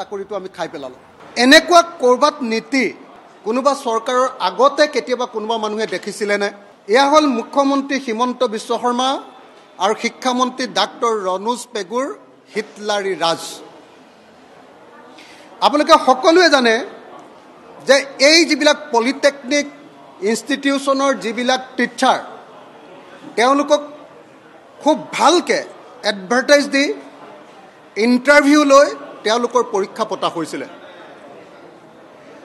চাকৰিটো আমি খাই পেলালো। এনেকুৱা কৰবাত নীতি কোনোবা চৰকাৰৰ আগতে কেতিয়াবা কোনোবা মানুহে দেখিছিলে নে? এয়া হ'ল মুখ্যমন্ত্ৰী হিমন্ত বিশ্ব শৰ্মা আৰু শিক্ষামন্ত্ৰী ডাক্তৰ ৰণোজ পেগুৰ হিটলাৰী ৰাজ। আপোনালোকে সকলোৱে জানে যে এই যিবিলাক পলিটেকনিক ইনষ্টিটিউচনৰ যিবিলাক টিচাৰ তেওঁলোকক খুব ভালকৈ এডভাৰটাইজ দি ইণ্টাৰভিউ লৈ তেওঁলোকৰ পৰীক্ষা পতা হৈছিলে।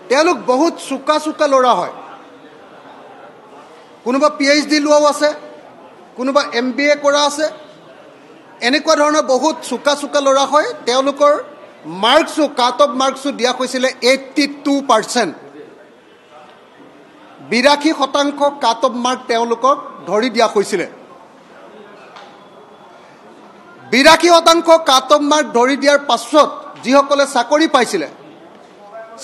তেওঁলোক বহুত চোকা চোকা ল'ৰা হয়, কোনোবা PhD লোৱাও আছে, কোনোবা MBA কৰা আছে। এনেকুৱা ধৰণৰ বহুত চোকা চোকা ল'ৰা হয়। তেওঁলোকৰ মাৰ্কছো কাট অফ মাৰ্কছো দিয়া হৈছিলে 82%। 82% কাট অফ মাৰ্ক তেওঁলোকক ধৰি দিয়া হৈছিলে। 82% কাট অফ মাৰ্ক ধৰি দিয়াৰ পাছত যিসকলে চাকৰি পাইছিলে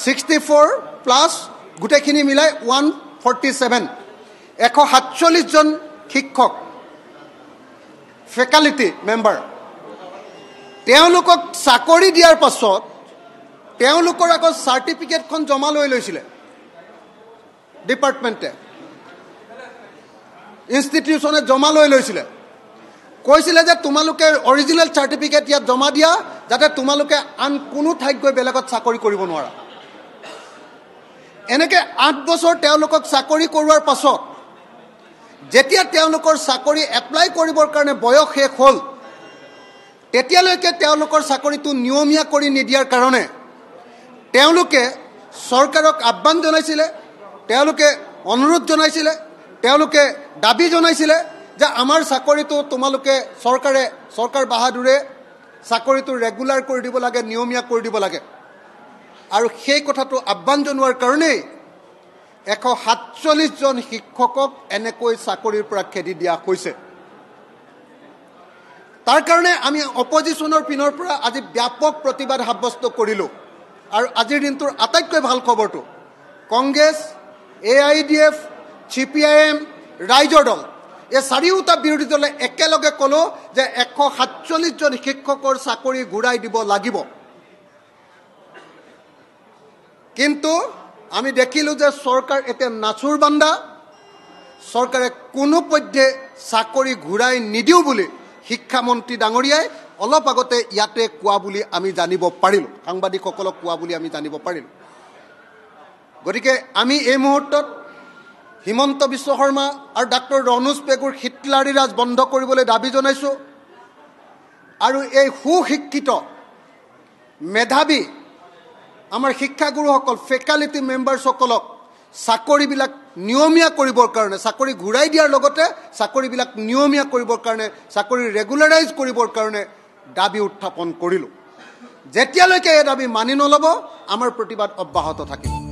64 প্লাছ গোটেইখিনি মিলাই 147 147 জন শিক্ষক ফেকাল্টি মেম্বাৰ তেওঁলোকক চাকৰি দিয়াৰ পাছত তেওঁলোকৰ আকৌ চাৰ্টিফিকেটখন জমা লৈ লৈছিলে ডিপাৰ্টমেণ্টে, ইনষ্টিটিউচনে জমা লৈ লৈছিলে। কৈছিলে যে তোমালোকে অৰিজিনেল চাৰ্টিফিকেট ইয়াত জমা দিয়া যাতে তোমালোকে আন কোনো ঠাইত গৈ বেলেগত চাকৰি কৰিব নোৱাৰা। এনেকৈ 8 বছৰ তেওঁলোকক চাকৰি কৰোৱাৰ পাছত যেতিয়া তেওঁলোকৰ চাকৰি এপ্লাই কৰিবৰ কাৰণে বয়স শেষ হ'ল তেতিয়ালৈকে তেওঁলোকৰ চাকৰিটো নিয়মীয়া কৰি নিদিয়াৰ কাৰণে তেওঁলোকে চৰকাৰক আহ্বান জনাইছিলে, তেওঁলোকে অনুৰোধ জনাইছিলে, তেওঁলোকে দাবী জনাইছিলে যে আমাৰ চাকৰিটো তোমালোকে চৰকাৰ বাহাদুৰে চাকৰিটো ৰেগুলাৰ কৰি দিব লাগে, নিয়মীয়া কৰি দিব লাগে। আৰু সেই কথাটো আহ্বান জনোৱাৰ কাৰণেই 147 জন শিক্ষকক এনেকৈ চাকৰিৰ পৰা খেদি দিয়া হৈছে। তাৰ কাৰণে আমি অপজিশ্যনৰ পিনৰ পৰা আজি ব্যাপক প্ৰতিবাদ সাব্যস্ত কৰিলোঁ। আৰু আজিৰ দিনটোৰ আটাইতকৈ ভাল খবৰটো কংগ্ৰেছ, AIDF, CPIM, ৰাইজৰ দল এই চাৰিওটা বিৰোধী দলে একেলগে ক'লো যে 147 জন শিক্ষকৰ চাকৰি ঘূৰাই দিব লাগিব। কিন্তু আমি দেখিলোঁ যে চৰকাৰ এতিয়া নাচুৰ বান্দা, চৰকাৰে কোনোপধ্যে চাকৰি ঘূৰাই নিদিওঁ বুলি শিক্ষামন্ত্ৰী ডাঙৰীয়াই অলপ আগতে ইয়াতে কোৱা বুলি আমি জানিব পাৰিলোঁ, সাংবাদিকসকলক কোৱা বুলি আমি জানিব পাৰিলোঁ। গতিকে আমি এই মুহূৰ্তত হিমন্ত বিশ্ব শৰ্মা আৰু ডাক্তৰ ৰণোজ পেগুৰ হিটলাৰী ৰাজ বন্ধ কৰিবলৈ দাবী জনাইছোঁ। আৰু এই সুশিক্ষিত মেধাৱী আমাৰ শিক্ষাগুৰুসকল ফেকাল্টি মেম্বাৰ্ছসকলক চাকৰিবিলাক নিয়মীয়া কৰিবৰ কাৰণে, চাকৰি ঘূৰাই দিয়াৰ লগতে চাকৰিবিলাক নিয়মীয়া কৰিবৰ কাৰণে, চাকৰি ৰেগুলাৰাইজ কৰিবৰ কাৰণে দাবী উত্থাপন কৰিলোঁ। যেতিয়ালৈকে এই দাবী মানি নল'ব আমাৰ প্ৰতিবাদ অব্যাহত থাকিব।